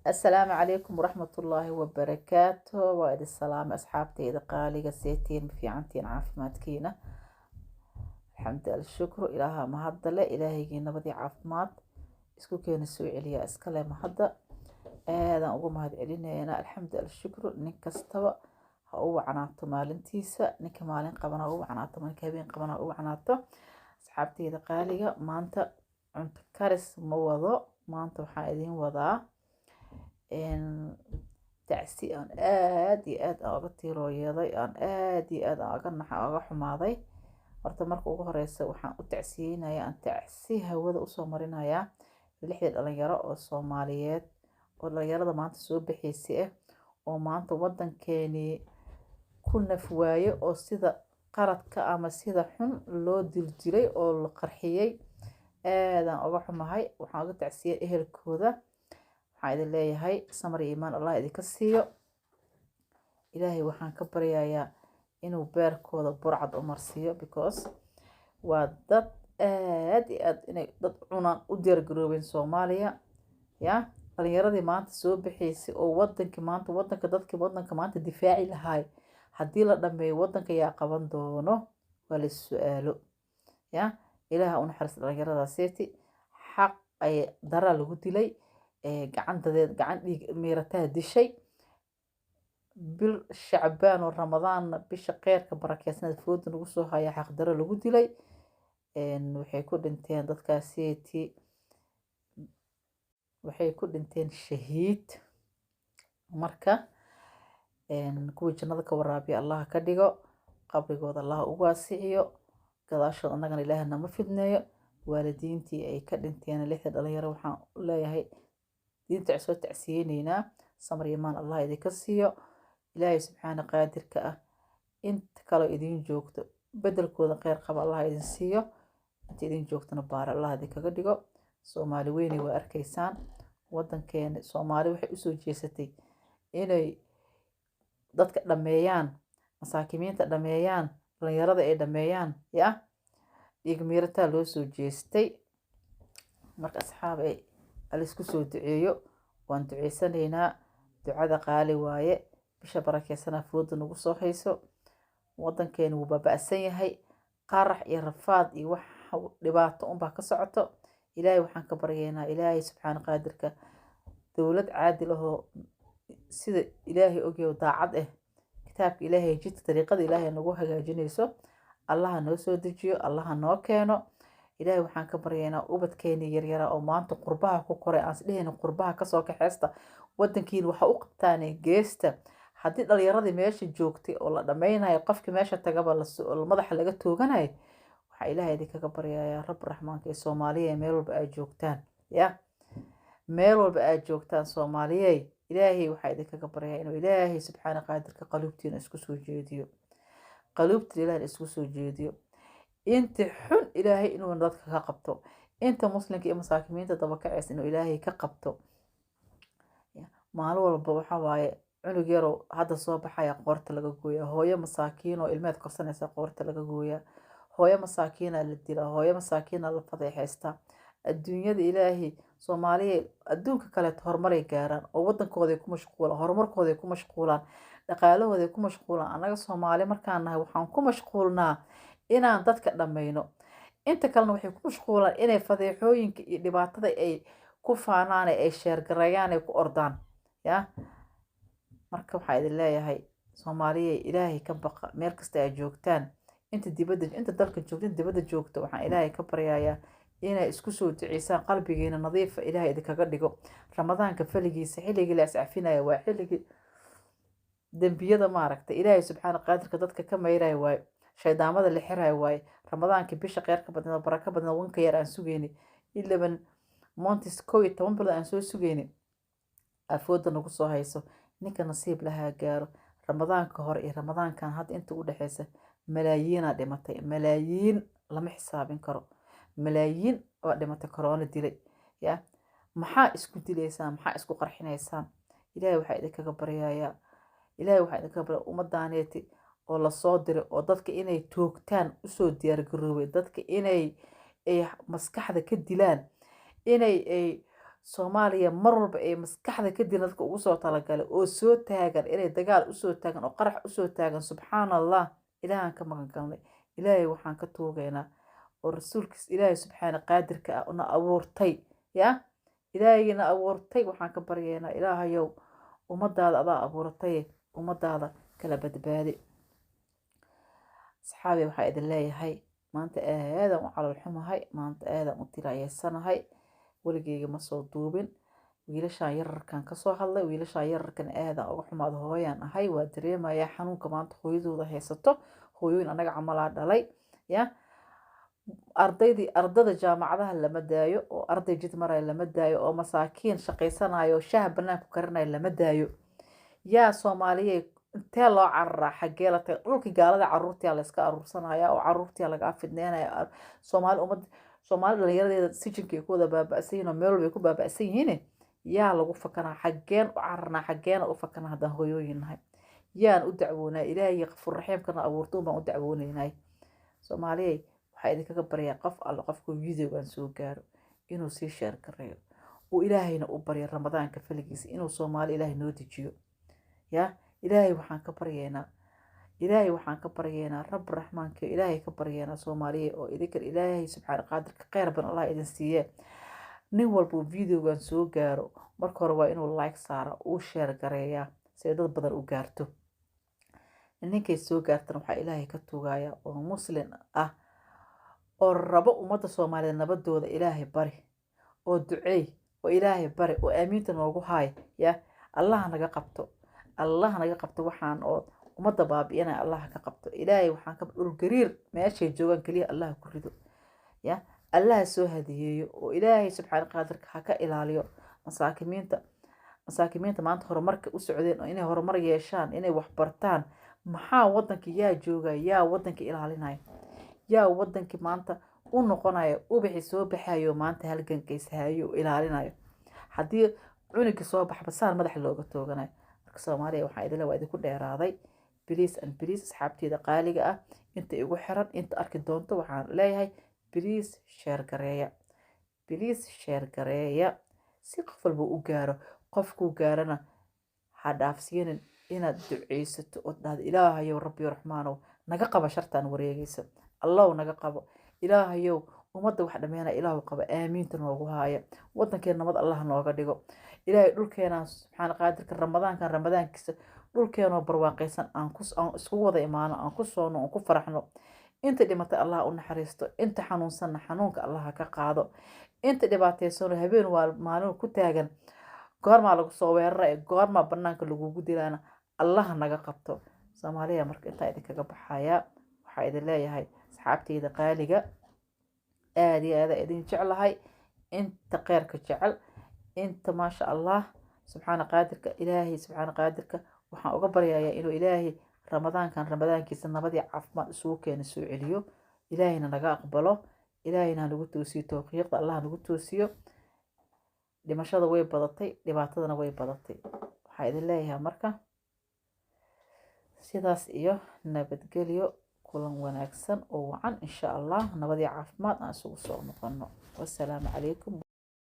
السلام عليكم ورحمة الله وبركاته. وإذا السلام أصحابتي إذا قالي سيتين في عنتين عافماتكينا. الحمد لله الشكر إلها مهدلة إلهي نبضي عافمات اسكو كان السوء عليا اسكالي مهدى هذا أقوم هذا إلينا أنا الحمد لله الشكر نك استوى هو عناطو مالنتيسا نك مالين قبنا هو عناطو من كابين قبنا هو عناطو أصحابتي إذا قالي ما أنت كارس موضوع ما أنت وحايدين وضع tacsi aan aad iyo aad ooga tiirooyaday aan aad iyo aad ooga xumaaday. Horta marka ugu horeysa waxaan u tacsiyeynayaa aan tacsi hawada usoo marinayaa lixda dhalinyaro oo Soomaaliyeed oo dhalinyarada maanta soo bixisay oo maanta wadankeeni ku naf waaye oo sida qaradka ama sida xun loo dilay oo la qarxiyay. aadaan uga xumahay waxaan uga tacsiyay ehelkooda. waxaan idin leeyahay samar iyo iimaan Allah idinka siiyo. ilaahay waxaan ka baryayaa inuu beerkooda burcad u marsiiyo because waa dad aad iyo aad inay dad cunaan u diyaargaroobeen Soomaaliya ya dhalinyaradii maanta soo bixisay oo wadanka maanta difaaci lahaay haddii la dhameeyo wadanka yaa qaban doono waa la su'aalo ya ilaaha u naxariis dhalinyaradaaseti xaq ay dara lagu dilay gacan dhiig miirataa dishay bil Shacbaan oo Ramadaan bisha qeyrka barakeysan fooda lagu soo haya xaq dara lagu dilay waxay ku dhinteen dadkaaseti waxay ku dhinteen shahiid. marka kuwa jannada ka waraabiya Allah ka dhigo qabrigooda Allah u waasiciyo gadaashooda annagana Ilaahay nama fidneeyo. waalidiintii ay ka dhinteen lixda dhalinyaro waxaan leeyahay diinta soo tacsiyeynayna samar iimaan Allah idinka siiyo. ilaahay subxaana qaadirka ah inta kale idin joogto bedelkooda khayr qaba Allah idin siiyo. inta idin joogtana baar Allah idinkaga dhigo. Soomaali weyn waa arkaysaan wadankeena Soomaali waxay u soo jeesatay inay dadka dhameeyaan masaakiinta dhameeyaan dhalinyarada ay dhameeyaan ya dhiig miirata loo soo jeestay. marka asxaabay isku soo duceeyo waan duceysanaynaa ducada qaali waaye bisha barakeysan fooda nagu soo hayso wadankeena wuu baaba'san yahay qarax iyo rafaad iyo wax dhibaato baa ka socoto. ilaahay waxaan ka baryaynaa ilaahay subxaana qaadirka dawlad caadil ah oo sida ilaahay ogeeyo daacad ah kitaabka ilaahay jidka dariiqada ilaahay nagu hagaajinayso Allah noo soo dejiyo Allah noo keeno. ilaahay waxaan ka baryaynaa ubadkeeni yaryara oo maanta qurbaha ku koray aan isdheena qurbaha ka soo kaxeysta wadankiina waxa u qabtaan geesta haddii dhalinyaradii meesha joogtay oo la dhameynayo qofkii meesha tagaba la madaxa laga tooganayo waxa ilaahay idinkaga baryayaa rab raxmaanka ee Soomaaliya meel walba ay joogtaan ya meel walba ay joogtaan Soomaaliya ilaahay waxa idinkaga baryayaa inuu ilaahay subxaana qaadirka qalubtiina isku soo jeediyo qalubtiina ilaahay isku soo jeediyo. inta xun ilaahay inuu dadka ka qabto inta muslimka iyo masaakiinta daba kaceys inuu ilaahay ka qabto. maalin walba waxa waaye cunug yaro hadda soo baxaya qoorta laga gooyaa hooyo masaakiin oo ilmeed korsanaysa qoorta laga gooyaa hooyo masaakiin la dilaa hooyo masaakiin la fadeexaysta. adduunyada ilaahay Soomaaliya adduunka kale horumaray gaaraan oo wadankooda ku mashquulaan horumarkooda ku mashquulaan dhaqaalahooda ku mashquulaan. anaga Soomaali markaan nahay waxaan ku mashquulnaa inaan dadka dhameyno inta kalena waxay ku mashquulaan inay fadeexooyinka iyo dhibaatada ay ku faanaan ay sheer gareeyaan ay ku ordaan ya marka waxaa idin leeyahay Soomaaliya ilaahay ka baqa meel kasta ay joogtaan inta dalka joogtaan dibadda joogto waxaan ilaahay ka baryayaa inay isku soo duceysaan qalbigeena nadiif ilaahay idinkaga dhigo. ramadaanka faligiisa xilligii la iscafinayo waa xilligii dambiyada maaragtay ilaahay subxaana qaadirka dadka ka meeray waay shaydaamada la xiray waay ramadaanka bisha qeyrka badnaa baraka badnaa wanka yar aan sugeyni 11 months 12 bilood aan soo sugeyni afooda nagu soo hayso ninka nasiib lahaa gaaro. ramadaanka hore iyo ramadaankan hadda inta u dhaxeysa malaayiin dhimatay malaayiin lama xisaabin karo malaayiin oo dhimatay corona dilay ya maxaa isku dileysaan maxaa isku qarxinaysaan. ilaahay waxa idinkaga baryayaa ilaahay waxa idinkaga baryaa umadaaneeti oo la soo diray oo dadka inay toogtaan u soo diyaar garoobay dadka inay maskaxda ka dilaan inay soomaaliya mar walba ee maskaxda kadib dadka ugu soo talagalay oo soo taagan inay dagaal usoo taagan oo qarax usoo taagan subxaan allah ilaahaan ka magan galnay ilaahay waxaan ka tuugaynaa oo rasuulkiis ilaahay subxaana qaadirka ah na abuurtay ya ilaahayna abuurtay waxaan ka baryaynaa ilaahayow ummadaada adaa abuuratay ummadaada kala badbaadi asxaabi waxaa idin leeyahay maanta aadan u calool xumahay maanta aadan u tirayeysanahay weligeyga ma soo duubin wiilashaan yararkan kasoo hadlay wiilashaan yararkan aadan uga xumaad hooyaan ahay waa dareemayaa xanuunka maanta hooyadooda haysato hooyooyin anaga camalaa dhalay ya ardada jaamacadaha lama daayo oo arday jid maraya lama daayo oo masaakiin shaqaysanayo oo shaaha banaanku karinayo lama daayo yaa soomaaliye intee loo cararaa xaggee la tagay dhulkii gaalada caruurtiyaa la iska aruursanaya oo caruurtiyaa lagaa fidneynaya soomaali dhalinyaradeeda sijinka ay ku wada baaba'san yihiin oo meel walba ay ku baaba'san yihiin yaa lagu fakanaa xaggeen u cararnaa xaggeena u fakanaa haddaan hooyooyin nahay yaan u dacwoonaa ilaahay qafuur raxiimkana abuurtuun baan u dacwoonaynay soomaaliyey waxaa idinkaga baryaa qof alle qofku videogan soo gaaro inuu sii sheer gareeyo uu ilaahayna u baryo ramadaanka faligiisa inuu soomaali ilaahay noo dejiyo ya ilaahay waxaan ka baryeynaa rab raxmaanka ilaahay ka baryeynaa soomaaliya oo idinkan ilaahay subxaana qaadirka kheyr ban allah idin siiye nin walbuu videogan soo gaaro marka hore waa inuu like saara uu sheer gareeyaa si ay dad badan u gaarto ninkay soo gaartana waxaa ilaahay ka tuugaya oo muslim ah oo rabo ummadda soomaaliyeed nabadooda ilaahay bari oo duceey oo ilaahay bari oo aamiinta noogu haay ya allah naga qabto waxaan oo ummadda baabi'inaya allah ka qabto ilaahay waxaan ka dhul gariir meeshay joogaan kaliya allah ku rido ya allah soo hadiyeeyo oo ilaahay subxaana qaadirka ha ka ilaaliyo masaakimiinta maanta horumarka u socdeen oo inay horumar yeeshaan inay wax bartaan maxaa waddanka yaa jooga yaa waddanka ilaalinaya yaa waddankii maanta u noqonayo ubaxi soo baxayo maanta halgankaysahayo oo ilaalinayo haddii cunugii soo baxba saan madaxa looga tooganayo marka soomaaliya waxaa idinle waa idinku dheeraaday biliis and biliis asxaabteeda qaaliga ah inta igu xiran inta arki doonto waxaan leeyahay biliis sheer gareeya si qof walba u gaaro qofkuu gaarana ha dhaafsiinin inaad duceysato oo dhahdo ilaahayow rabbiyo raxmaanow naga qaba shartaan wareegaysa allow naga qabo ilaahayow ummadda wax dhammeynaya ilaahu qaba aamiinta noogu haaya waddankeen nabad allah nooga dhigo ilaahay dhulkeenaan subxaana qaadirka ramadaankiisa dhulkeenoo barwaaqaysan aan iskugu wada imaano aan ku soono aan ku faraxno inta dhimatay allah u naxariisto inta xanuunsanna xanuunka allah ka qaado inta dhibaataysano habeen waa maalin ku taagan goormaa lagu soo weerara goormaa banaanka lagugu dilaana allah naga qabto soomaaliya marka intaa idinkaga baxayaa waxaa idin leeyahay asxaabteyda qaaliga aada iyo aada idin jeclahay inta kheyrka jecel inta maasha allah subxaana qaadirka ilaahay subxaana qaadirka waxaan uga baryayaa inuu ilaahay ramadaankiisa nabadii caafimaad isugu keena soo celiyo ilaahayna naga aqbalo ilaahayna nagu toosiyo towfiiqda allah nagu toosiyo dhimashada way badatay dhibaatadana way badatay waxaa idin leeyahay marka sidaas iyo nabadgelyo kulan wanaagsan oo wacan insha allah nabadii caafimaad aan isugu soo noqono wassalaamu calaykum